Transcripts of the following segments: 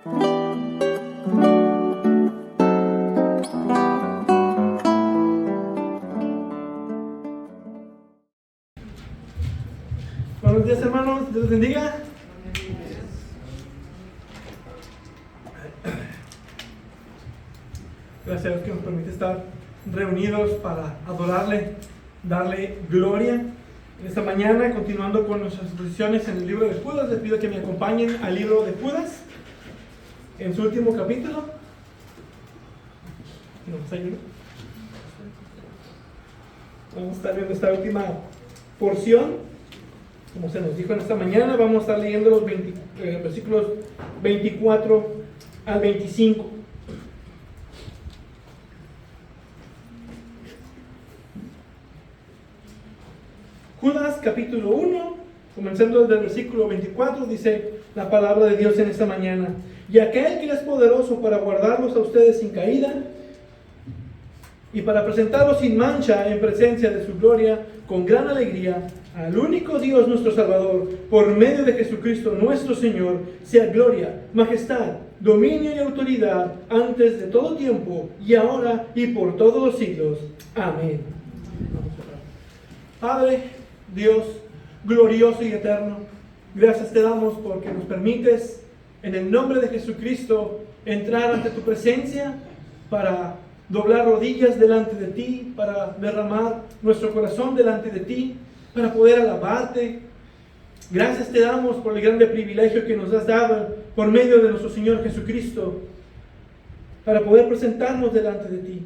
Buenos días, hermanos, Dios los bendiga. Gracias a Dios que nos permite estar reunidos para adorarle, darle gloria. En esta mañana, continuando con nuestras exposiciones en el libro de Judas, les pido que me acompañen al libro de Judas, en su último capítulo. Vamos a estar viendo esta última porción. Como se nos dijo en esta mañana, vamos a estar leyendo los versículos 24 al 25. Judas capítulo 1, comenzando desde el versículo 24, dice la palabra de Dios en esta mañana: y aquel que es poderoso para guardarlos a ustedes sin caída y para presentarlos sin mancha en presencia de su gloria con gran alegría, al único Dios nuestro Salvador, por medio de Jesucristo nuestro Señor, sea gloria, majestad, dominio y autoridad antes de todo tiempo y ahora y por todos los siglos. Amén. Padre, Dios glorioso y eterno, gracias te damos porque nos permites en el nombre de Jesucristo entrar ante tu presencia para doblar rodillas delante de ti, para derramar nuestro corazón delante de ti, para poder alabarte. Gracias te damos por el grande privilegio que nos has dado por medio de nuestro Señor Jesucristo, para poder presentarnos delante de ti.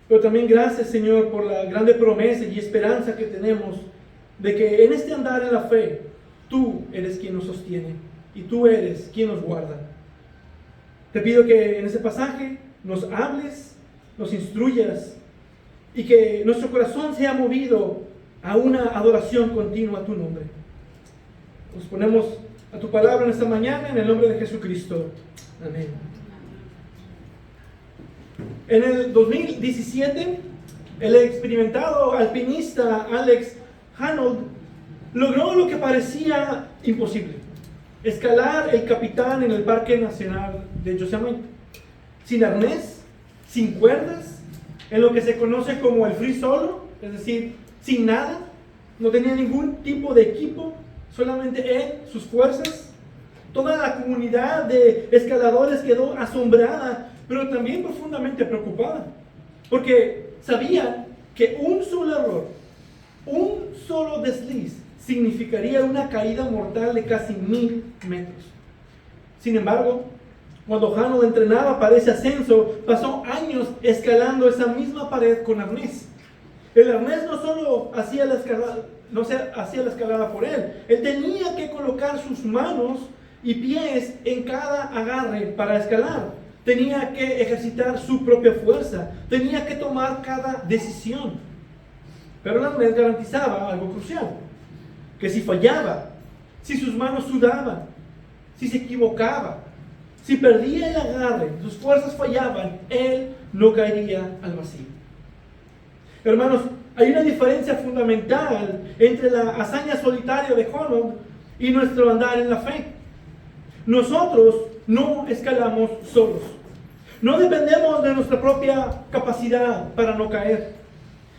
Pero también gracias, Señor, por la grande promesa y esperanza que tenemos de que en este andar en la fe, tú eres quien nos sostiene y tú eres quien nos guarda. Te pido que en ese pasaje nos hables, nos instruyas y que nuestro corazón sea movido a una adoración continua a tu nombre. Nos ponemos a tu palabra en esta mañana en el nombre de Jesucristo. Amén. En el 2017, el experimentado alpinista Alex Honnold logró lo que parecía imposible: escalar el Capitán en el Parque Nacional de Yosemite, sin arnés, sin cuerdas, en lo que se conoce como el free solo, es decir, sin nada. No tenía ningún tipo de equipo, solamente él, sus fuerzas. Toda la comunidad de escaladores quedó asombrada, pero también profundamente preocupada, porque sabían que un solo error, un solo desliz, significaría una caída mortal de casi 1000 metros. Sin embargo, cuando Honnold entrenaba para ese ascenso, pasó años escalando esa misma pared con arnés. El arnés no solo hacía la escalada por él, él tenía que colocar sus manos y pies en cada agarre para escalar. Tenía que ejercitar su propia fuerza, tenía que tomar cada decisión. Pero el arnés garantizaba algo crucial: que si fallaba, si sus manos sudaban, si se equivocaba, si perdía el agarre, sus fuerzas fallaban, él no caería al vacío. Hermanos, hay una diferencia fundamental entre la hazaña solitaria de Honnold y nuestro andar en la fe. Nosotros no escalamos solos. No dependemos de nuestra propia capacidad para no caer.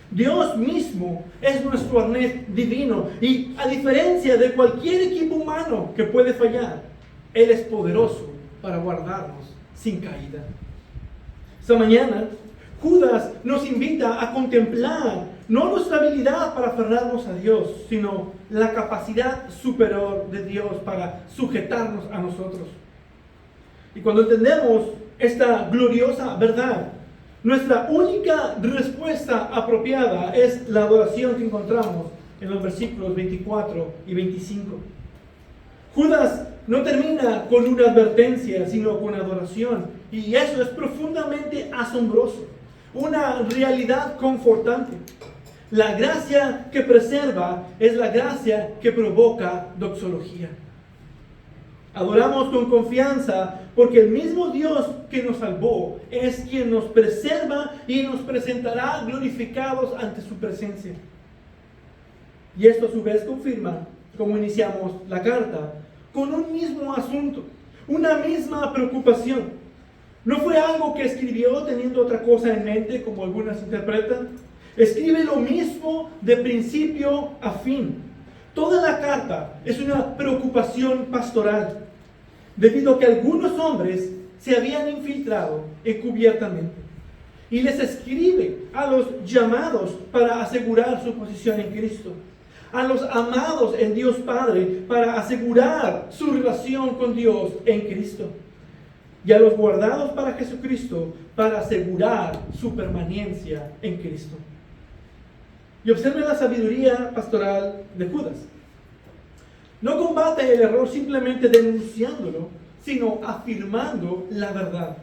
Dios mismo es nuestro arnés divino y, a diferencia de cualquier equipo humano que puede fallar, Él es poderoso para guardarnos sin caída. Esta mañana, Judas nos invita a contemplar no nuestra habilidad para aferrarnos a Dios, sino la capacidad superior de Dios para sujetarnos a nosotros. Y cuando entendemos esta gloriosa verdad, nuestra única respuesta apropiada es la adoración que encontramos en los versículos 24 y 25. Judas no termina con una advertencia, sino con adoración. Y eso es profundamente asombroso, una realidad confortante. La gracia que preserva es la gracia que provoca doxología. Adoramos con confianza porque el mismo Dios que nos salvó es quien nos preserva y nos presentará glorificados ante su presencia. Y esto a su vez confirma, como iniciamos la carta, con un mismo asunto, una misma preocupación. No fue algo que escribió teniendo otra cosa en mente, como algunas interpretan. Escribe lo mismo de principio a fin. Toda la carta es una preocupación pastoral, debido a que algunos hombres se habían infiltrado encubiertamente. Y les escribe a los llamados para asegurar su posición en Cristo, a los amados en Dios Padre para asegurar su relación con Dios en Cristo, y a los guardados para Jesucristo para asegurar su permanencia en Cristo. Y observe la sabiduría pastoral de Judas. No combate el error simplemente denunciándolo, sino afirmando la verdad.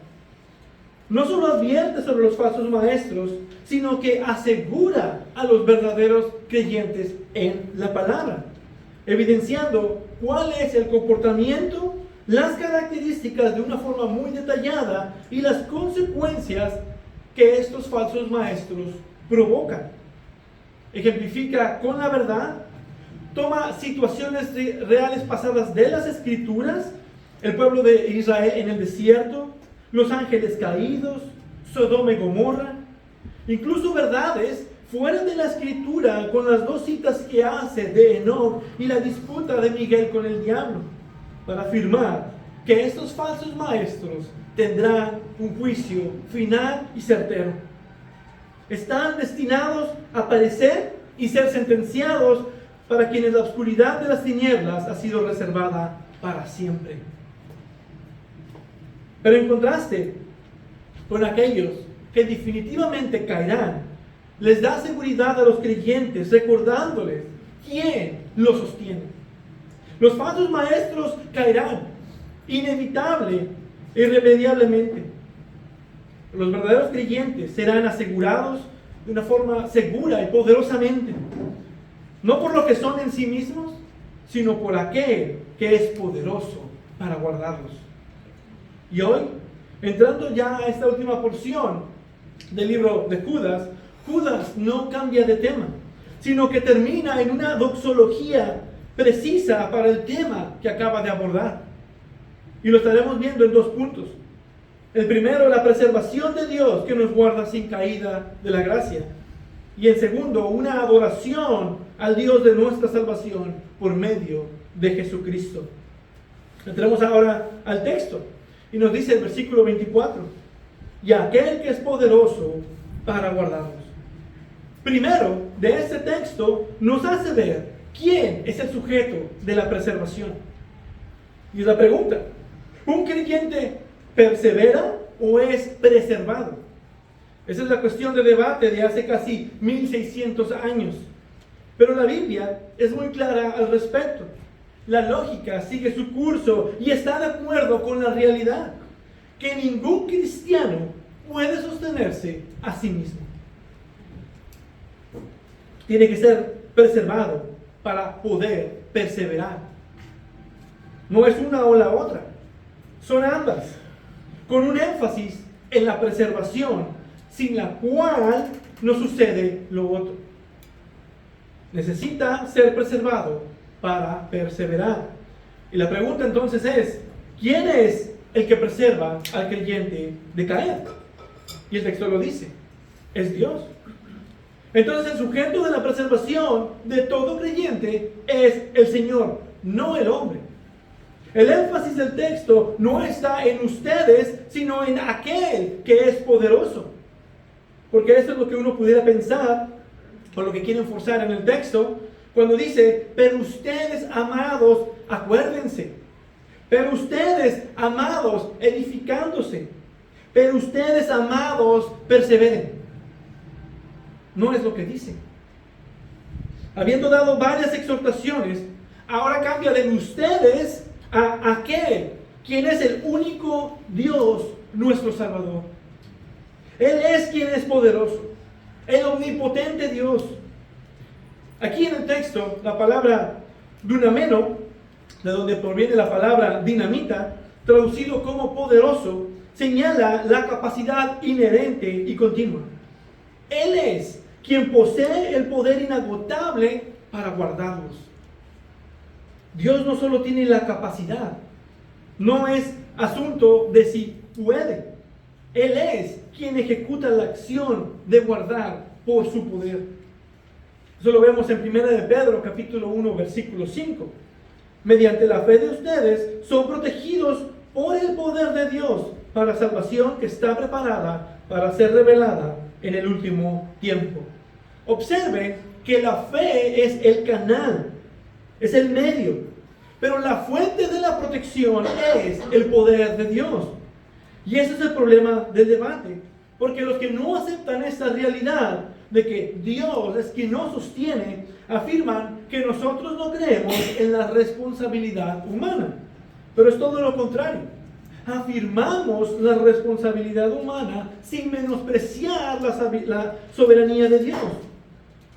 No solo advierte sobre los falsos maestros, sino que asegura a los verdaderos creyentes en la palabra, evidenciando cuál es el comportamiento, las características de una forma muy detallada y las consecuencias que estos falsos maestros provocan. Ejemplifica con la verdad, toma situaciones reales pasadas de las Escrituras, el pueblo de Israel en el desierto, los ángeles caídos, Sodoma y Gomorra, incluso verdades fuera de la Escritura con las dos citas que hace de Enoc y la disputa de Miguel con el diablo, para afirmar que estos falsos maestros tendrán un juicio final y certero. Están destinados a perecer y ser sentenciados para quienes la oscuridad de las tinieblas ha sido reservada para siempre. Pero en contraste con aquellos que definitivamente caerán, les da seguridad a los creyentes recordándoles quién los sostiene. Los falsos maestros caerán, inevitable e irremediablemente. Los verdaderos creyentes serán asegurados de una forma segura y poderosamente, no por lo que son en sí mismos, sino por aquel que es poderoso para guardarlos. Y hoy, entrando ya a esta última porción del libro de Judas, Judas no cambia de tema, sino que termina en una doxología precisa para el tema que acaba de abordar. Y lo estaremos viendo en dos puntos. El primero, la preservación de Dios que nos guarda sin caída de la gracia. Y el segundo, una adoración al Dios de nuestra salvación por medio de Jesucristo. Entremos ahora al texto. Y nos dice el versículo 24, y aquel que es poderoso para guardarnos. Primero, de este texto nos hace ver quién es el sujeto de la preservación. Y es la pregunta, ¿un creyente persevera o es preservado? Esa es la cuestión de debate de hace casi 1600 años. Pero la Biblia es muy clara al respecto. La lógica sigue su curso y está de acuerdo con la realidad, que ningún cristiano puede sostenerse a sí mismo. Tiene que ser preservado para poder perseverar. No es una o la otra, son ambas, con un énfasis en la preservación, sin la cual no sucede lo otro. Necesita ser preservado para perseverar. Y la pregunta entonces es, ¿quién es el que preserva al creyente de caer? Y el texto lo dice, es Dios. Entonces el sujeto de la preservación de todo creyente es el Señor, no el hombre. El énfasis del texto no está en ustedes, sino en aquel que es poderoso. Porque esto es lo que uno pudiera pensar, o lo que quieren forzar en el texto, cuando dice, pero ustedes, amados, acuérdense. Pero ustedes, amados, edificándose. Pero ustedes, amados, perseveren. No es lo que dice. Habiendo dado varias exhortaciones, ahora cambia de ustedes a aquel, quien es el único Dios, nuestro Salvador. Él es quien es poderoso, el omnipotente Dios. Aquí en el texto, la palabra dunameno, de donde proviene la palabra dinamita, traducido como poderoso, señala la capacidad inherente y continua. Él es quien posee el poder inagotable para guardarlos. Dios no solo tiene la capacidad, No es asunto de si puede. Él es quien ejecuta la acción de guardar por su poder. Eso lo vemos en 1 de Pedro, capítulo 1, versículo 5. Mediante la fe de ustedes son protegidos por el poder de Dios para salvación que está preparada para ser revelada en el último tiempo. Observen que la fe es el canal, es el medio, pero la fuente de la protección es el poder de Dios. Y ese es el problema del debate, porque los que no aceptan esta realidad de que Dios es quien nos sostiene, afirman que nosotros no creemos en la responsabilidad humana. Pero es todo lo contrario. Afirmamos la responsabilidad humana sin menospreciar la soberanía de Dios.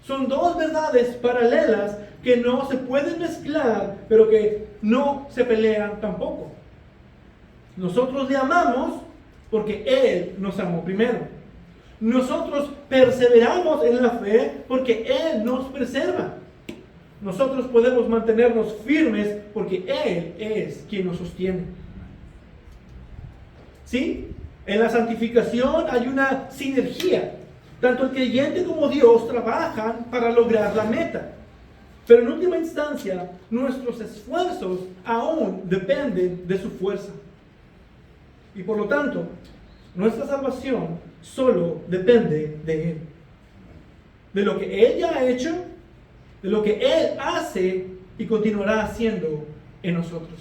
Son dos verdades paralelas que no se pueden mezclar, pero que no se pelean tampoco. Nosotros le amamos porque Él nos amó primero. Nosotros perseveramos en la fe porque Él nos preserva. Nosotros podemos mantenernos firmes porque Él es quien nos sostiene. ¿Sí? En la santificación hay una sinergia. Tanto el creyente como Dios trabajan para lograr la meta. Pero en última instancia, nuestros esfuerzos aún dependen de su fuerza. Y por lo tanto, nuestra salvación solo depende de Él. De lo que Él ya ha hecho, de lo que Él hace y continuará haciendo en nosotros.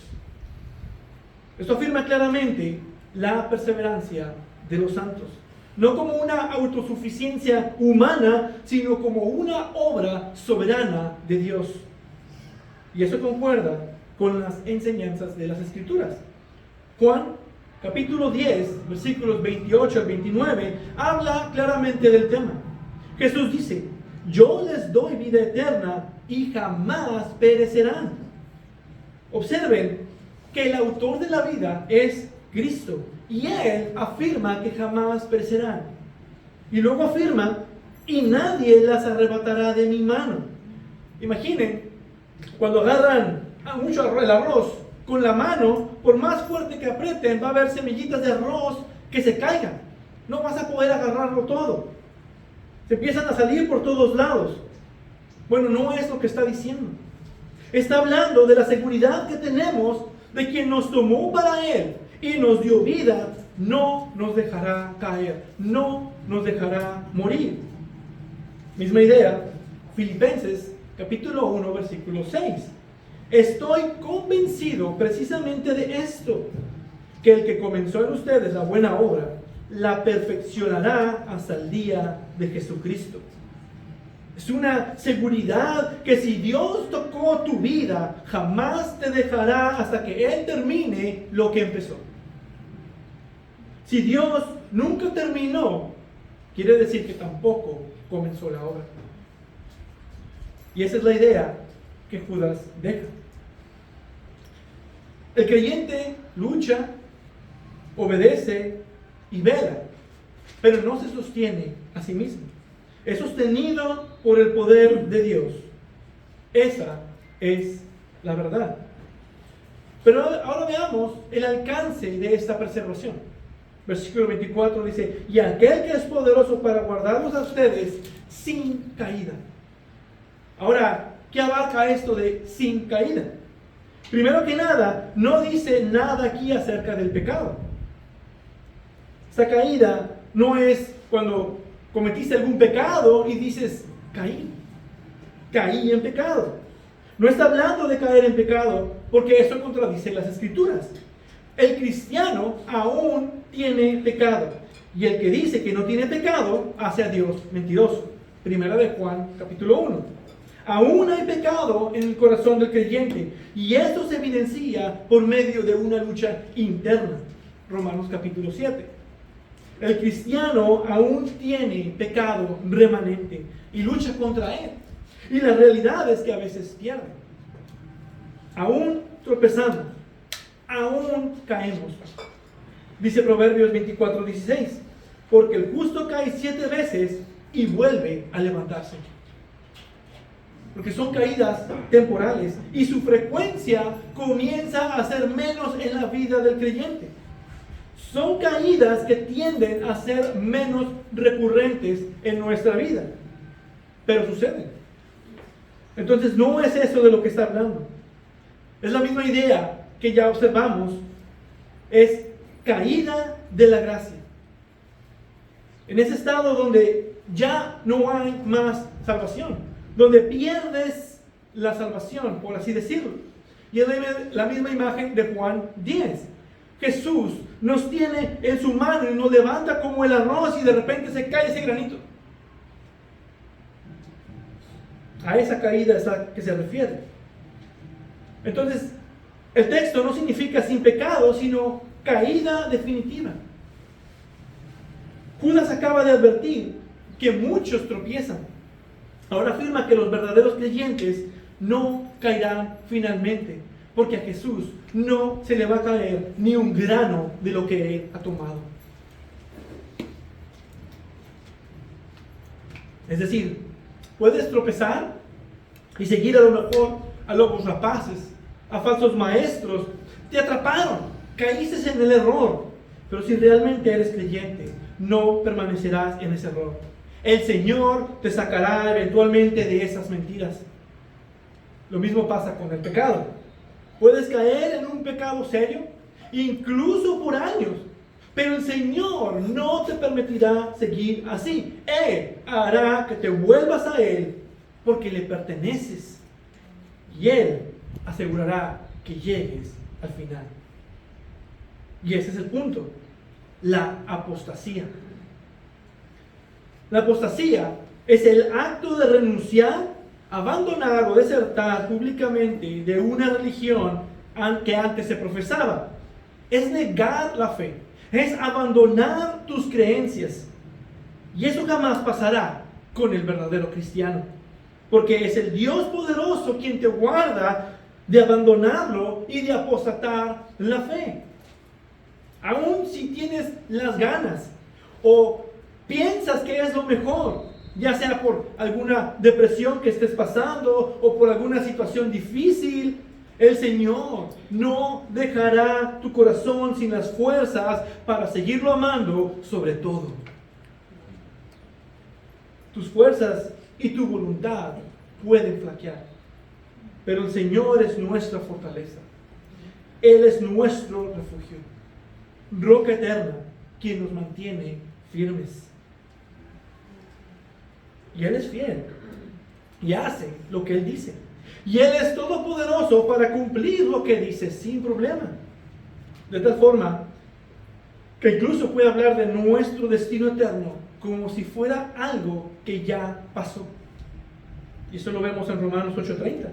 Esto afirma claramente la perseverancia de los santos. No como una autosuficiencia humana, sino como una obra soberana de Dios. Y eso concuerda con las enseñanzas de las Escrituras. Juan capítulo 10, versículos 28 al 29, habla claramente del tema. Jesús dice: yo les doy vida eterna y jamás perecerán. Observen que el autor de la vida es Cristo, y Él afirma que jamás perecerán. Y luego afirma: y nadie las arrebatará de mi mano. Imaginen, cuando agarran mucho el arroz con la mano, por más fuerte que aprieten, va a haber semillitas de arroz que se caigan. No vas a poder agarrarlo todo. Se empiezan a salir por todos lados. Bueno, no es lo que está diciendo. Está hablando de la seguridad que tenemos de quien nos tomó para Él y nos dio vida, no nos dejará caer, no nos dejará morir. Misma idea, Filipenses capítulo 1, versículo 6. Estoy convencido precisamente de esto, que el que comenzó en ustedes la buena obra, la perfeccionará hasta el día de Jesucristo. Es una seguridad que si Dios tocó tu vida, jamás te dejará hasta que Él termine lo que empezó. Si Dios nunca terminó, quiere decir que tampoco comenzó la obra. Y esa es la idea que Judas deja. El creyente lucha, obedece y vela, pero no se sostiene a sí mismo. Es sostenido por el poder de Dios. Esa es la verdad. Pero ahora veamos el alcance de esta preservación. Versículo 24 dice: y aquel que es poderoso para guardarlos a ustedes sin caída. Ahora, ¿qué abarca esto de sin caída? Primero que nada, no dice nada aquí acerca del pecado. Esta caída no es cuando cometiste algún pecado y dices: caí en pecado. No está hablando de caer en pecado, porque eso contradice las Escrituras. El cristiano aún tiene pecado, y el que dice que no tiene pecado hace a Dios mentiroso. Primera de Juan capítulo 1. Aún hay pecado en el corazón del creyente, y esto se evidencia por medio de una lucha interna. Romanos capítulo 7. El cristiano aún tiene pecado remanente y lucha contra él. Y la realidad es que a veces pierde. Aún tropezamos, aún caemos. Dice Proverbios 24:16, porque el justo cae 7 veces y vuelve a levantarse. porque son caídas temporales y su frecuencia comienza a ser menos en la vida del creyente. Son caídas que tienden a ser menos recurrentes en nuestra vida, pero suceden. Entonces no es eso de lo que está hablando. Es la misma idea que ya observamos, es caída de la gracia. En ese estado donde ya no hay más salvación, donde pierdes la salvación, por así decirlo. Y es la misma imagen de Juan 10. Jesús nos tiene en su mano y nos levanta como el arroz y de repente se cae ese granito. A esa caída es a que se refiere. Entonces, el texto no significa sin pecado, sino caída definitiva. Judas acaba de advertir que muchos tropiezan. Ahora afirma que los verdaderos creyentes no caerán finalmente, porque a Jesús no se le va a caer ni un grano de lo que Él ha tomado. Es decir, puedes tropezar y seguir a lo mejor a lobos rapaces, a falsos maestros. Te atraparon, caíste en el error, pero si realmente eres creyente, no permanecerás en ese error. El Señor te sacará eventualmente de esas mentiras. Lo mismo pasa con el pecado. Puedes caer en un pecado serio, incluso por años, pero el Señor no te permitirá seguir así. Él hará que te vuelvas a Él porque le perteneces, y Él asegurará que llegues al final. Y ese es el punto, la apostasía. La apostasía es el acto de renunciar, abandonar o desertar públicamente de una religión que antes se profesaba. Es negar la fe, es abandonar tus creencias. Y eso jamás pasará con el verdadero cristiano, porque es el Dios poderoso quien te guarda de abandonarlo y de apostatar la fe. Aún si tienes las ganas o piensas que es lo mejor, ya sea por alguna depresión que estés pasando o por alguna situación difícil, el Señor no dejará tu corazón sin las fuerzas para seguirlo amando sobre todo. Tus fuerzas y tu voluntad pueden flaquear, pero el Señor es nuestra fortaleza. Él es nuestro refugio, roca eterna, quien nos mantiene firmes. Y Él es fiel y hace lo que Él dice. Y Él es todopoderoso para cumplir lo que dice sin problema. De tal forma que incluso puede hablar de nuestro destino eterno como si fuera algo que ya pasó. Y eso lo vemos en Romanos 8:30.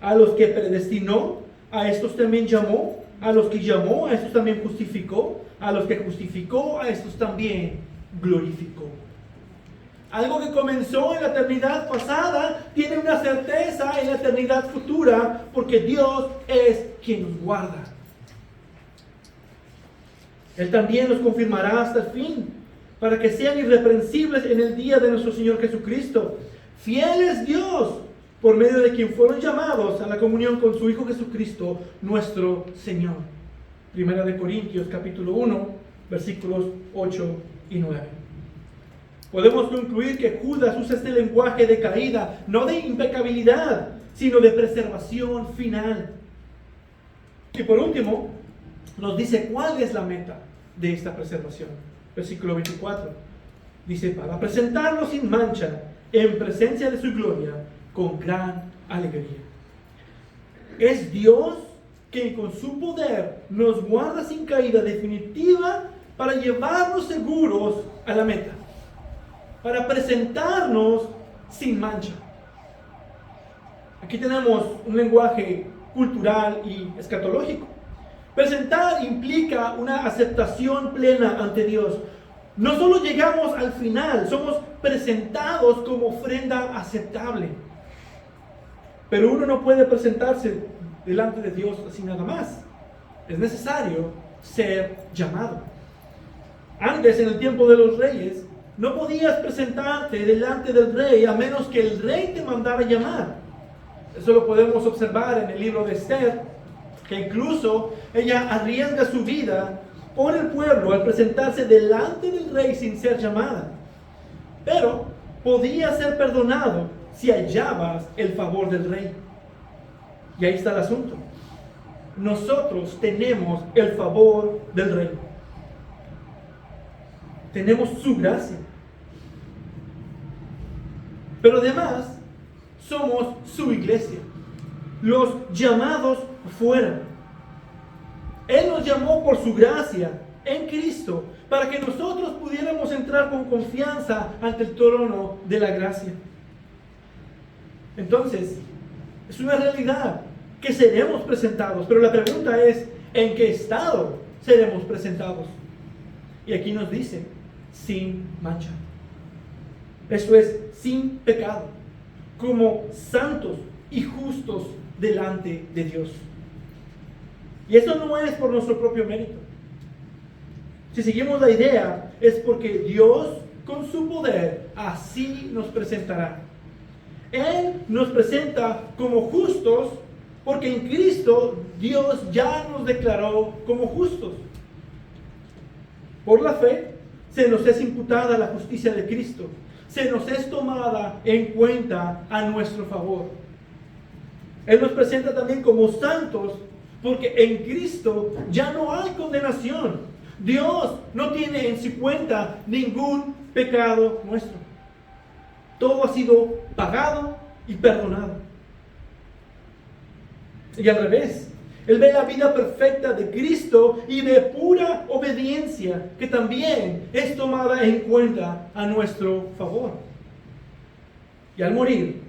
A los que predestinó, a estos también llamó. A los que llamó, a estos también justificó. A los que justificó, a estos también glorificó. Algo que comenzó en la eternidad pasada tiene una certeza en la eternidad futura, porque Dios es quien nos guarda. Él también los confirmará hasta el fin, para que sean irreprensibles en el día de nuestro Señor Jesucristo. Fiel es Dios, por medio de quien fueron llamados a la comunión con su Hijo Jesucristo, nuestro Señor. Primera de Corintios, capítulo 1, versículos 8 y 9. Podemos concluir que Judas usa este lenguaje de caída, no de impecabilidad, sino de preservación final. Y por último, nos dice cuál es la meta de esta preservación. Versículo 24. Dice, para presentarlo sin mancha, en presencia de su gloria, con gran alegría. Es Dios quien con su poder nos guarda sin caída definitiva para llevarnos seguros a la meta, para presentarnos sin mancha. Aquí tenemos un lenguaje cultural y escatológico. Presentar implica una aceptación plena ante Dios. No solo llegamos al final, somos presentados como ofrenda aceptable. Pero uno no puede presentarse delante de Dios así nada más. Es necesario ser llamado. Antes, en el tiempo de los reyes, no podías presentarte delante del rey a menos que el rey te mandara llamar. Eso lo podemos observar en el libro de Esther, que incluso ella arriesga su vida por el pueblo al presentarse delante del rey sin ser llamada. Pero podía ser perdonado si hallabas el favor del rey. Y ahí está el asunto. Nosotros tenemos el favor del rey. Tenemos su gracia. Pero además, somos su iglesia, los llamados fuera. Él nos llamó por su gracia en Cristo para que nosotros pudiéramos entrar con confianza ante el trono de la gracia. Entonces, es una realidad que seremos presentados, pero la pregunta es, ¿en qué estado seremos presentados? Y aquí nos dice, sin mancha. Eso es, sin pecado, como santos y justos delante de Dios. Y eso no es por nuestro propio mérito. Si seguimos la idea, es porque Dios, con su poder, así nos presentará. Él nos presenta como justos, porque en Cristo Dios ya nos declaró como justos. Por la fe, se nos es imputada la justicia de Cristo. Se nos es tomada en cuenta a nuestro favor. Él nos presenta también como santos, porque en Cristo ya no hay condenación. Dios no tiene en su cuenta ningún pecado nuestro. Todo ha sido pagado y perdonado. Y al revés, Él ve la vida perfecta de Cristo y de pura obediencia, que también es tomada en cuenta a nuestro favor. Y al morir,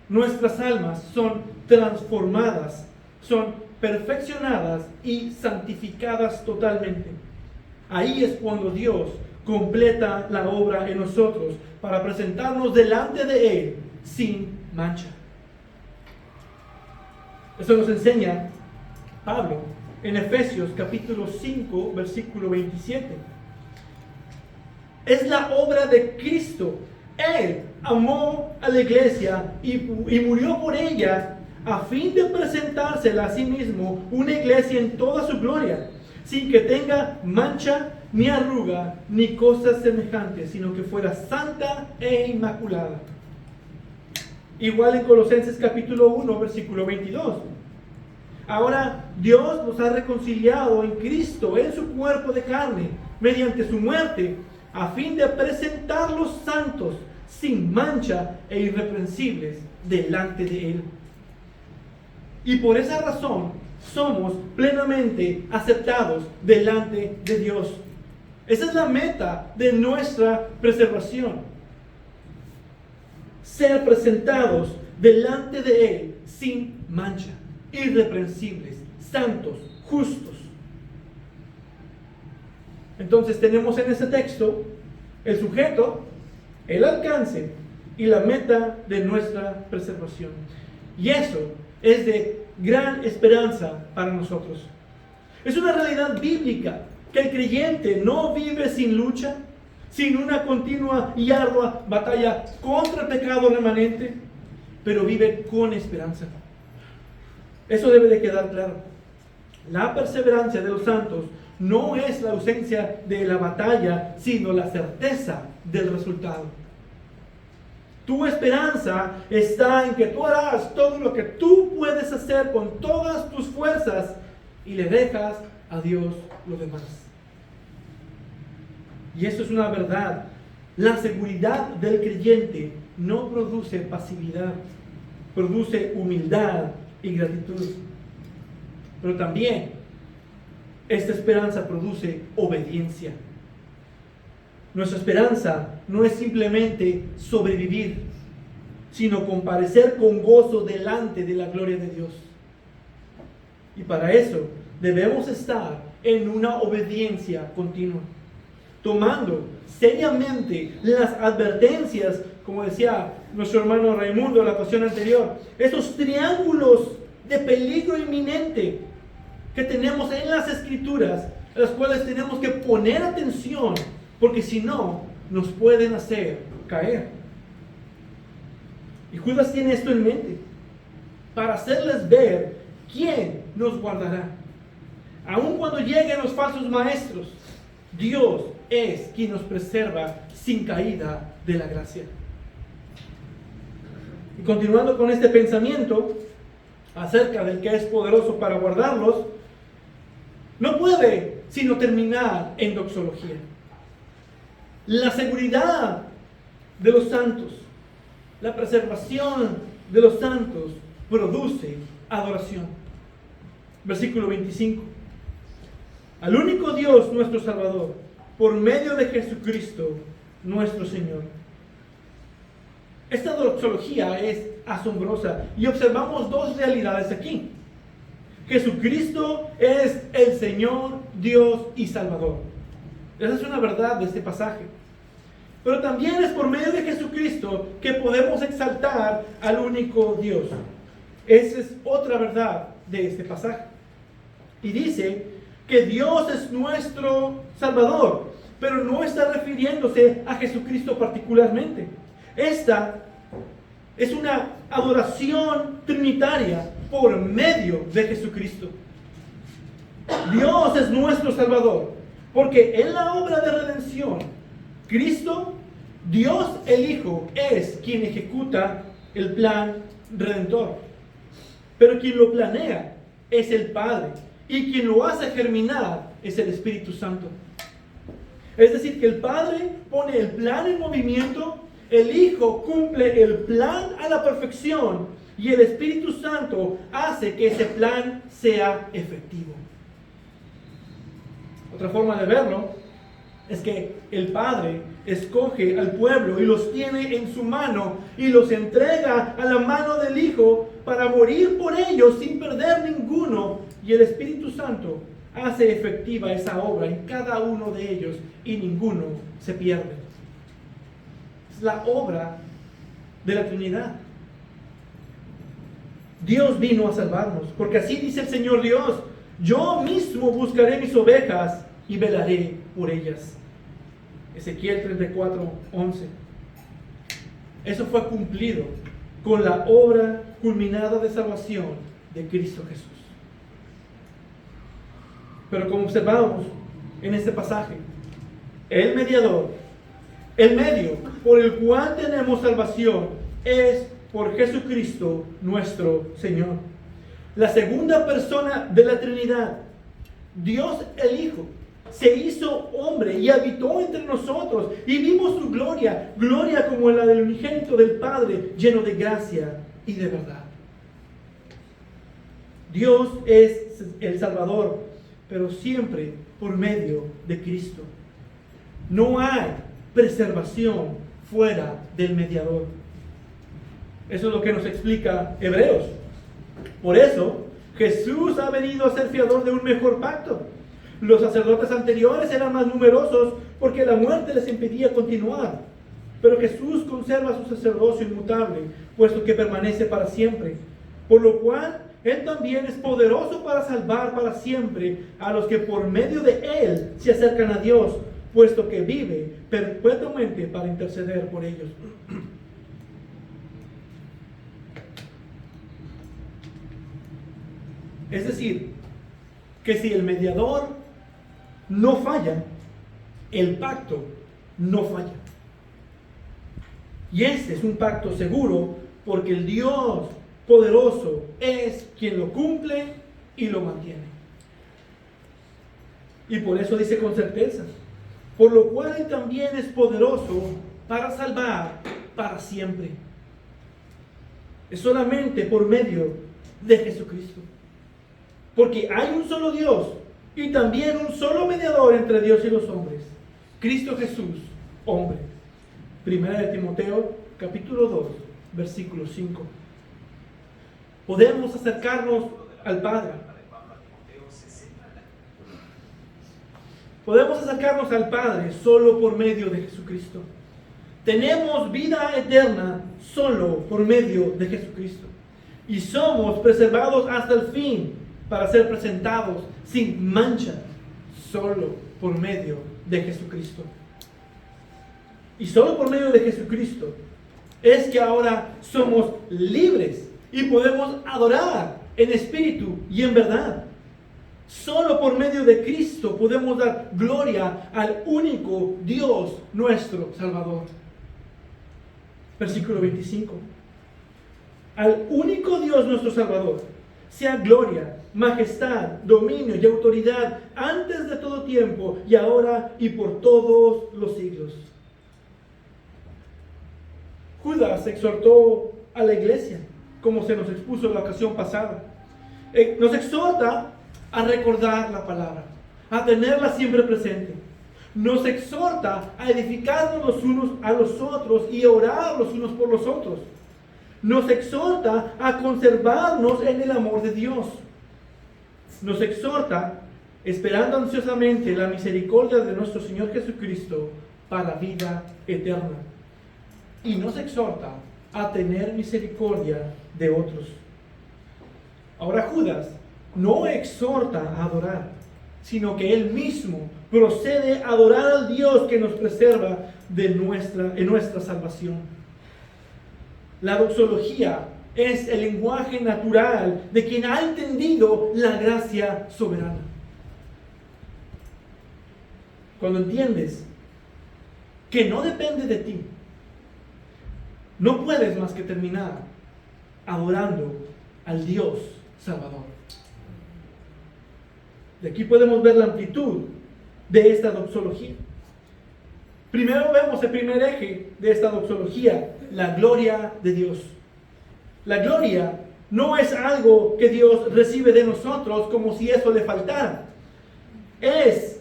nuestras almas son transformadas, son perfeccionadas y santificadas totalmente. Ahí es cuando Dios completa la obra en nosotros para presentarnos delante de Él sin mancha. Eso nos enseña Pablo en Efesios capítulo 5, versículo 27. Es la obra de Cristo. Él amó a la iglesia y murió por ella a fin de presentársela a sí mismo una iglesia en toda su gloria, sin que tenga mancha, ni arruga, ni cosas semejantes, sino que fuera santa e inmaculada. Igual en Colosenses capítulo 1, versículo 22. Ahora Dios nos ha reconciliado en Cristo, en su cuerpo de carne, mediante su muerte, a fin de presentarlos santos, sin mancha e irreprensibles delante de Él. Y por esa razón somos plenamente aceptados delante de Dios. Esa es la meta de nuestra preservación. Ser presentados delante de Él sin mancha, irreprensibles, santos, justos. Entonces tenemos en ese texto el sujeto, el alcance y la meta de nuestra preservación. Y eso es de gran esperanza para nosotros. Es una realidad bíblica que el creyente no vive sin lucha, sin una continua y ardua batalla contra el pecado remanente, pero vive con esperanza. Eso debe de quedar claro. La perseverancia de los santos no es la ausencia de la batalla, sino la certeza del resultado. Tu esperanza está en que tú harás todo lo que tú puedes hacer con todas tus fuerzas y le dejas a Dios lo demás. Y eso es una verdad. La seguridad del creyente no produce pasividad, produce humildad y gratitud. Pero también esta esperanza produce obediencia. Nuestra esperanza no es simplemente sobrevivir, sino comparecer con gozo delante de la gloria de Dios. Y para eso debemos estar en una obediencia continua, tomando seriamente las advertencias, como decía nuestro hermano Raimundo en la ocasión anterior, esos triángulos de peligro inminente que tenemos en las Escrituras, a las cuales tenemos que poner atención, porque si no, nos pueden hacer caer. Y Judas tiene esto en mente. para hacerles ver quién nos guardará. Aun cuando lleguen los falsos maestros, Dios es quien nos preserva sin caída de la gracia. Y continuando con este pensamiento acerca del que es poderoso para guardarlos, no puede sino terminar en doxología. La seguridad de los santos, la preservación de los santos produce adoración. Versículo 25. Al único Dios nuestro Salvador, por medio de Jesucristo nuestro Señor. Esta doxología es asombrosa y observamos dos realidades aquí. Jesucristo es el Señor, Dios y Salvador. Esa es una verdad de este pasaje. Pero también es por medio de Jesucristo que podemos exaltar al único Dios. Esa es otra verdad de este pasaje. Y dice que Dios es nuestro Salvador, pero no está refiriéndose a Jesucristo particularmente. Esta es una adoración trinitaria por medio de Jesucristo. Dios es nuestro Salvador, porque en la obra de redención, Cristo, Dios el Hijo, es quien ejecuta el plan redentor. Pero quien lo planea es el Padre, y quien lo hace germinar es el Espíritu Santo. Es decir, que el Padre pone el plan en movimiento, el Hijo cumple el plan a la perfección y el Espíritu Santo hace que ese plan sea efectivo. Otra forma de verlo es que el Padre escoge al pueblo y los tiene en su mano y los entrega a la mano del Hijo para morir por ellos sin perder ninguno, y el Espíritu Santo hace efectiva esa obra en cada uno de ellos y ninguno se pierde. Es la obra de la Trinidad. Dios vino a salvarnos, porque así dice el Señor Dios: yo mismo buscaré mis ovejas y velaré por ellas. Ezequiel 34:11. Eso fue cumplido con la obra culminada de salvación de Cristo Jesús. Pero como observamos en este pasaje, el mediador, el medio por el cual tenemos salvación es por Jesucristo nuestro Señor. La segunda persona de la Trinidad, Dios el Hijo, se hizo hombre y habitó entre nosotros y vimos su gloria, gloria como la del unigénito del Padre, lleno de gracia y de verdad. Dios es el Salvador, pero siempre por medio de Cristo. No hay preservación fuera del mediador. Eso es lo que nos explica Hebreos. Por eso, Jesús ha venido a ser fiador de un mejor pacto. Los sacerdotes anteriores eran más numerosos porque la muerte les impedía continuar. Pero Jesús conserva su sacerdocio inmutable, puesto que permanece para siempre. Por lo cual, Él también es poderoso para salvar para siempre a los que por medio de Él se acercan a Dios, puesto que vive perpetuamente para interceder por ellos. Es decir, que si el mediador no falla, el pacto no falla. Y este es un pacto seguro porque el Dios poderoso es quien lo cumple y lo mantiene. Y por eso dice con certeza: por lo cual Él también es poderoso para salvar para siempre. Es solamente por medio de Jesucristo. Porque hay un solo Dios y también un solo mediador entre Dios y los hombres, Cristo Jesús, hombre. Primera de Timoteo, capítulo 2, versículo 5. Podemos acercarnos al Padre. Podemos acercarnos al Padre solo por medio de Jesucristo. Tenemos vida eterna solo por medio de Jesucristo. Y somos preservados hasta el fin para ser presentados sin mancha solo por medio de Jesucristo. Y solo por medio de Jesucristo es que ahora somos libres y podemos adorar en espíritu y en verdad. Solo por medio de Cristo podemos dar gloria al único Dios, nuestro Salvador. Versículo 25. Al único Dios, nuestro Salvador, sea gloria, majestad, dominio y autoridad antes de todo tiempo y ahora y por todos los siglos. Judas exhortó a la iglesia, como se nos expuso en la ocasión pasada. Nos exhorta a recordar la palabra, a tenerla siempre presente. Nos exhorta a edificarnos los unos a los otros y orar los unos por los otros. Nos exhorta a conservarnos en el amor de Dios. Nos exhorta, esperando ansiosamente la misericordia de nuestro Señor Jesucristo para vida eterna. Y nos exhorta a tener misericordia de otros. Ahora Judas no exhorta a adorar, sino que él mismo procede a adorar al Dios que nos preserva en nuestra salvación. La doxología es el lenguaje natural de quien ha entendido la gracia soberana. Cuando entiendes que no depende de ti, no puedes más que terminar adorando al Dios Salvador. De aquí podemos ver la amplitud de esta doxología. Primero vemos el primer eje de esta doxología, la gloria de Dios. La gloria no es algo que Dios recibe de nosotros como si eso le faltara. Es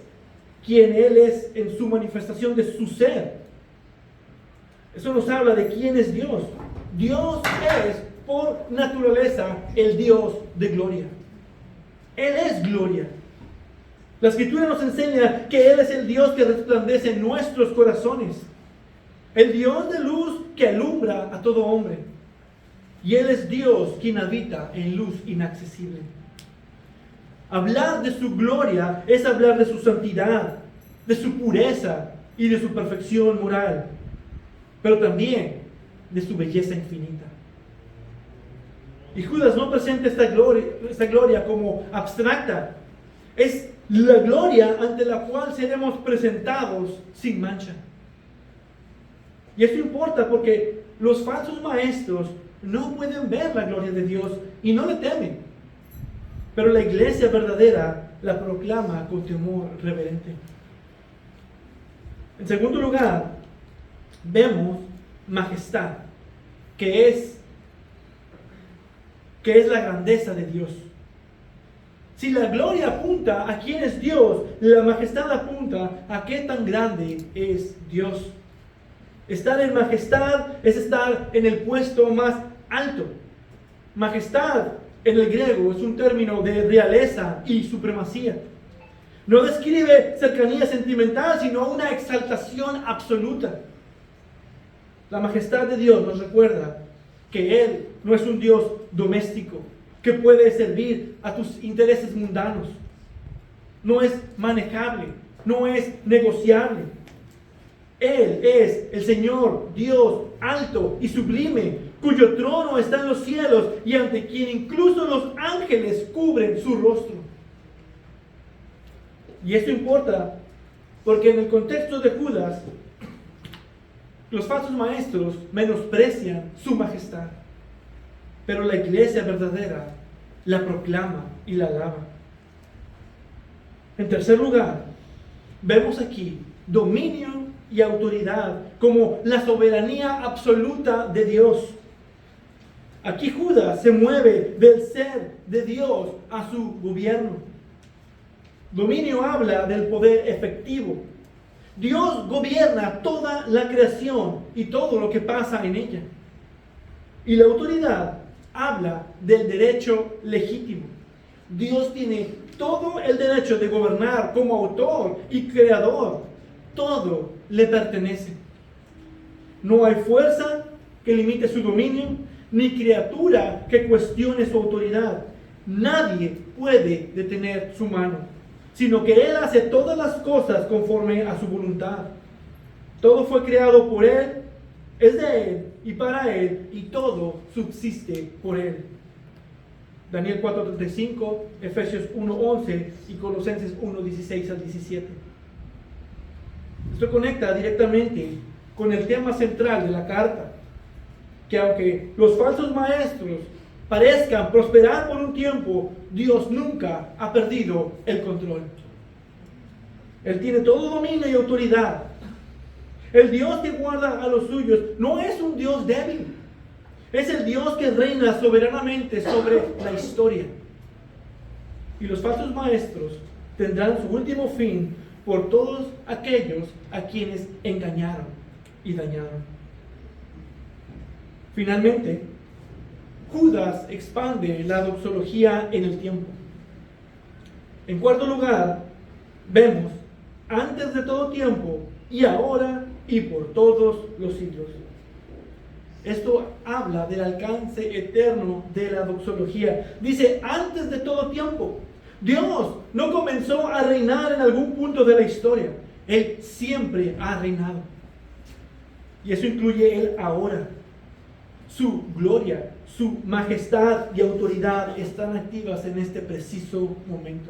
quien Él es en su manifestación de su ser. Eso nos habla de quién es Dios. Dios es por naturaleza el Dios de gloria. Él es gloria. La Escritura nos enseña que Él es el Dios que resplandece en nuestros corazones. El Dios de luz que alumbra a todo hombre. Y Él es Dios quien habita en luz inaccesible. Hablar de su gloria es hablar de su santidad, de su pureza y de su perfección moral, pero también de su belleza infinita. Y Judas no presenta esta gloria como abstracta. Es la gloria ante la cual seremos presentados sin mancha. Y esto importa porque los falsos maestros no pueden ver la gloria de Dios y no le temen. Pero la iglesia verdadera la proclama con temor reverente. En segundo lugar, vemos majestad, que es la grandeza de Dios. Si la gloria apunta a quién es Dios, la majestad apunta a qué tan grande es Dios. Estar en majestad es estar en el puesto más alto. Majestad en el griego es un término de realeza y supremacía. No describe cercanía sentimental, sino una exaltación absoluta. La majestad de Dios nos recuerda que Él no es un Dios doméstico que puede servir a tus intereses mundanos. No es manejable, no es negociable. Él es el Señor, Dios alto y sublime, cuyo trono está en los cielos y ante quien incluso los ángeles cubren su rostro. Y esto importa porque en el contexto de Judas, los falsos maestros menosprecian su majestad, pero la iglesia verdadera la proclama y la alaba. En tercer lugar, vemos aquí dominio y autoridad como la soberanía absoluta de Dios. Aquí Judas se mueve del ser de Dios a su gobierno. Dominio habla del poder efectivo. Dios gobierna toda la creación y todo lo que pasa en ella. Y la autoridad habla del derecho legítimo. Dios tiene todo el derecho de gobernar como autor y creador. Todo le pertenece. No hay fuerza que limite su dominio, ni criatura que cuestione su autoridad. Nadie puede detener su mano, sino que Él hace todas las cosas conforme a su voluntad. Todo fue creado por Él, es de Él y para Él, y todo subsiste por Él. Daniel 4:35, Efesios 1:11 y Colosenses 1:16 al 17. Esto conecta directamente con el tema central de la carta, que aunque los falsos maestros parezcan prosperar por un tiempo, Dios nunca ha perdido el control. Él tiene todo dominio y autoridad. El Dios que guarda a los suyos no es un Dios débil. Es el Dios que reina soberanamente sobre la historia. Y los falsos maestros tendrán su último fin por todos aquellos a quienes engañaron y dañaron. Finalmente, Judas expande la doxología en el tiempo. En cuarto lugar, vemos antes de todo tiempo y ahora y por todos los siglos. Esto habla del alcance eterno de la doxología. Dice antes de todo tiempo. Dios no comenzó a reinar en algún punto de la historia. Él siempre ha reinado. Y eso incluye el ahora. Su gloria, su majestad y autoridad están activas en este preciso momento.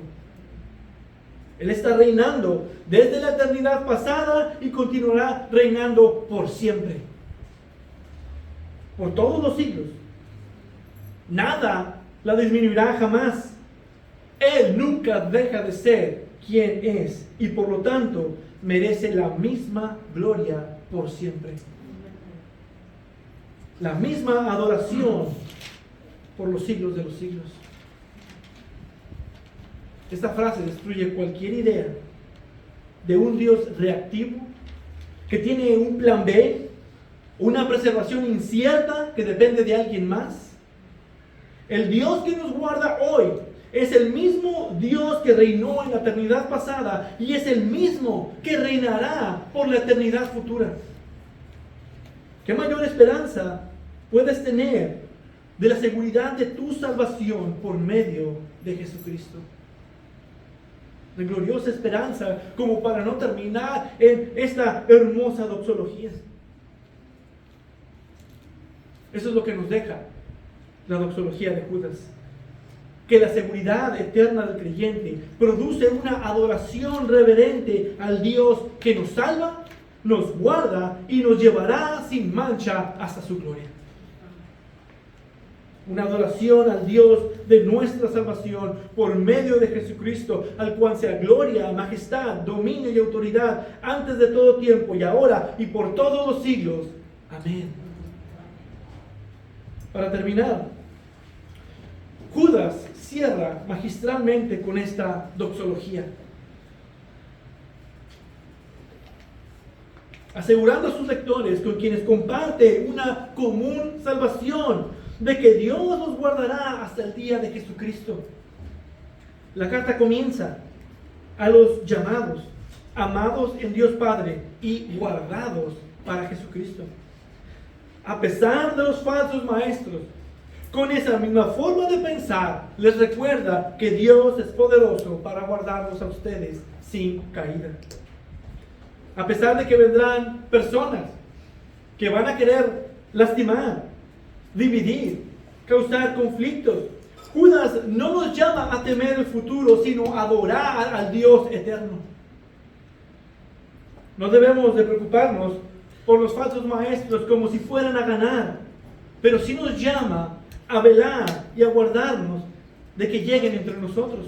Él está reinando desde la eternidad pasada y continuará reinando por siempre. Por todos los siglos. Nada la disminuirá jamás. Él nunca deja de ser quien es y por lo tanto merece la misma gloria por siempre. La misma adoración por los siglos de los siglos. Esta frase destruye cualquier idea de un Dios reactivo que tiene un plan B, una preservación incierta que depende de alguien más. El Dios que nos guarda hoy es el mismo Dios que reinó en la eternidad pasada y es el mismo que reinará por la eternidad futura. ¿Qué mayor esperanza puedes tener de la seguridad de tu salvación por medio de Jesucristo? De gloriosa esperanza como para no terminar en esta hermosa doxología. Eso es lo que nos deja la doxología de Judas. Que la seguridad eterna del creyente produce una adoración reverente al Dios que nos salva, nos guarda y nos llevará sin mancha hasta su gloria. Una adoración al Dios de nuestra salvación por medio de Jesucristo, al cual sea gloria, majestad, dominio y autoridad antes de todo tiempo y ahora y por todos los siglos. Amén. Para terminar, Judas cierra magistralmente con esta doxología, asegurando a sus lectores con quienes comparte una común salvación de que Dios los guardará hasta el día de Jesucristo. La carta comienza a los llamados, amados en Dios Padre y guardados para Jesucristo. A pesar de los falsos maestros, con esa misma forma de pensar, les recuerda que Dios es poderoso para guardarlos a ustedes sin caída. A pesar de que vendrán personas que van a querer lastimar, dividir, causar conflictos, Judas no nos llama a temer el futuro, sino a adorar al Dios eterno. No debemos de preocuparnos por los falsos maestros como si fueran a ganar, pero sí nos llama a velar y a guardarnos de que lleguen entre nosotros.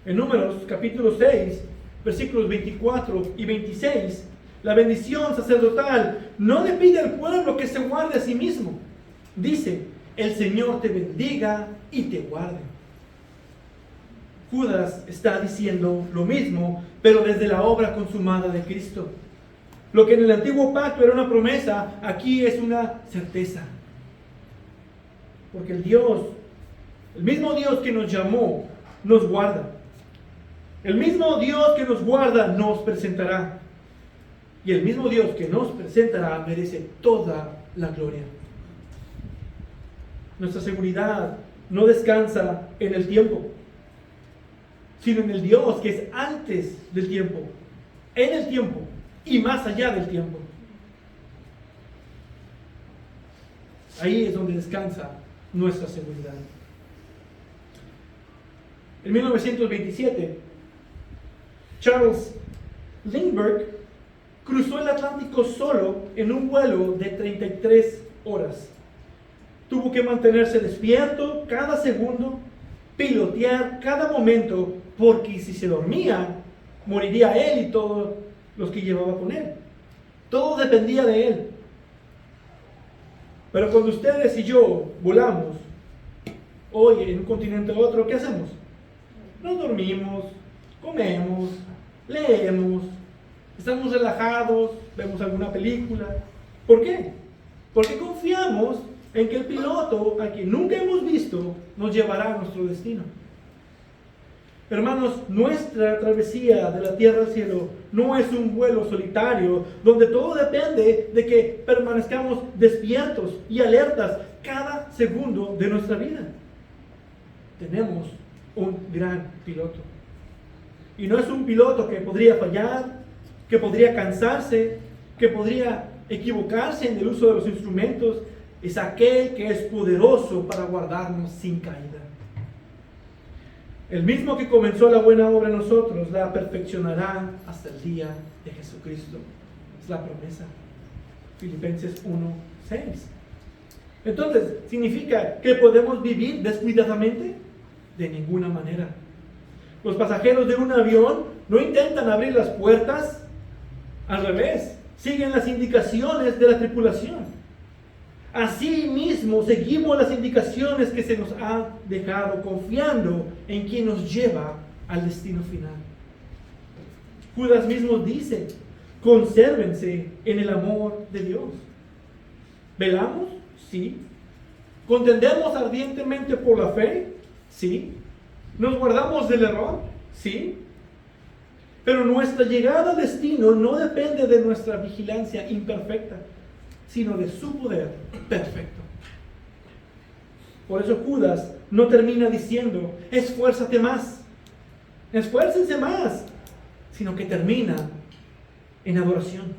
En Números capítulo 6, versículos 24 y 26, la bendición sacerdotal no le pide al pueblo que se guarde a sí mismo. Dice, el Señor te bendiga y te guarde. Judas está diciendo lo mismo, pero desde la obra consumada de Cristo. Lo que en el antiguo pacto era una promesa, aquí es una certeza. Porque el mismo Dios que nos llamó, nos guarda. El mismo Dios que nos guarda nos presentará. Y el mismo Dios que nos presentará merece toda la gloria. Nuestra seguridad no descansa en el tiempo, sino en el Dios que es antes del tiempo, en el tiempo y más allá del tiempo. Ahí es donde descansa nuestra seguridad. En 1927, Charles Lindbergh cruzó el Atlántico solo en un vuelo de 33 horas. Tuvo que mantenerse despierto cada segundo, pilotear cada momento, porque si se dormía, moriría él y todos los que llevaba con él. Todo dependía de él. Pero cuando ustedes y yo volamos, hoy en un continente u otro, ¿qué hacemos? Nos dormimos, comemos, leemos, estamos relajados, vemos alguna película. ¿Por qué? Porque confiamos en que el piloto, a quien nunca hemos visto, nos llevará a nuestro destino. Hermanos, nuestra travesía de la tierra al cielo no es un vuelo solitario, donde todo depende de que permanezcamos despiertos y alertas cada segundo de nuestra vida. Tenemos un gran piloto. Y no es un piloto que podría fallar, que podría cansarse, que podría equivocarse en el uso de los instrumentos. Es aquel que es poderoso para guardarnos sin caída. El mismo que comenzó la buena obra en nosotros la perfeccionará hasta el día de Jesucristo. Es la promesa. Filipenses 1:6. Entonces, ¿significa que podemos vivir descuidadamente? De ninguna manera. Los pasajeros de un avión no intentan abrir las puertas. Al revés, siguen las indicaciones de la tripulación. Así mismo seguimos las indicaciones que se nos ha dejado, confiando en quien nos lleva al destino final. Judas mismo dice: consérvense en el amor de Dios. ¿Velamos? Sí. ¿Contendemos ardientemente por la fe? Sí. ¿Nos guardamos del error? Sí. Pero nuestra llegada al destino no depende de nuestra vigilancia imperfecta, sino de su poder perfecto. Por eso Judas no termina diciendo: esfuérzate más, esfuércense más, sino que termina en adoración.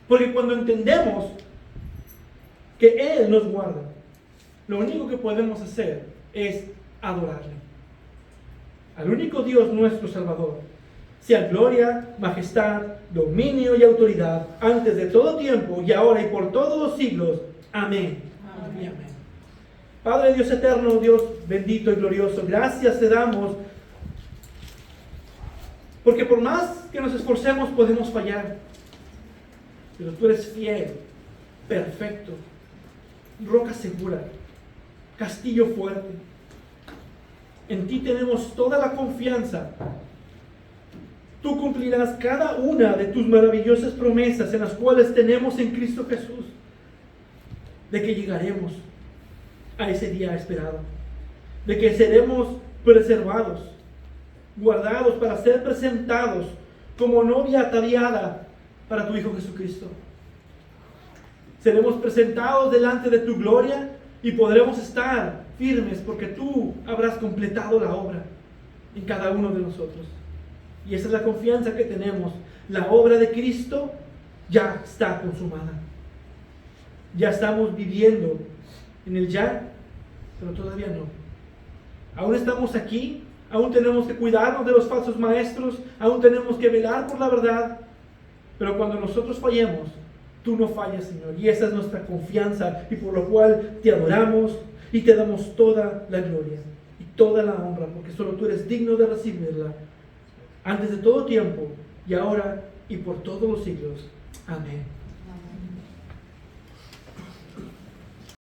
Porque cuando entendemos que Él nos guarda, lo único que podemos hacer es adorarle. Al único Dios nuestro Salvador, sea gloria, majestad, dominio y autoridad, antes de todo tiempo y ahora y por todos los siglos. Amén. Amén. Y amén. Padre Dios eterno, Dios bendito y glorioso, gracias te damos, porque por más que nos esforcemos podemos fallar, pero tú eres fiel, perfecto, roca segura, castillo fuerte. En ti tenemos toda la confianza. Tú cumplirás cada una de tus maravillosas promesas, en las cuales tenemos en Cristo Jesús, de que llegaremos a ese día esperado, de que seremos preservados, guardados para ser presentados como novia ataviada para tu Hijo Jesucristo. Seremos presentados delante de tu gloria y podremos estar firmes, porque tú habrás completado la obra en cada uno de nosotros. Y esa es la confianza que tenemos. La obra de Cristo ya está consumada. Ya estamos viviendo en el ya, pero todavía no. Aún estamos aquí, aún tenemos que cuidarnos de los falsos maestros, aún tenemos que velar por la verdad, pero cuando nosotros fallemos, tú no fallas, Señor. Y esa es nuestra confianza, y por lo cual te adoramos y te damos toda la gloria y toda la honra, porque solo tú eres digno de recibirla, antes de todo tiempo, y ahora y por todos los siglos. Amén.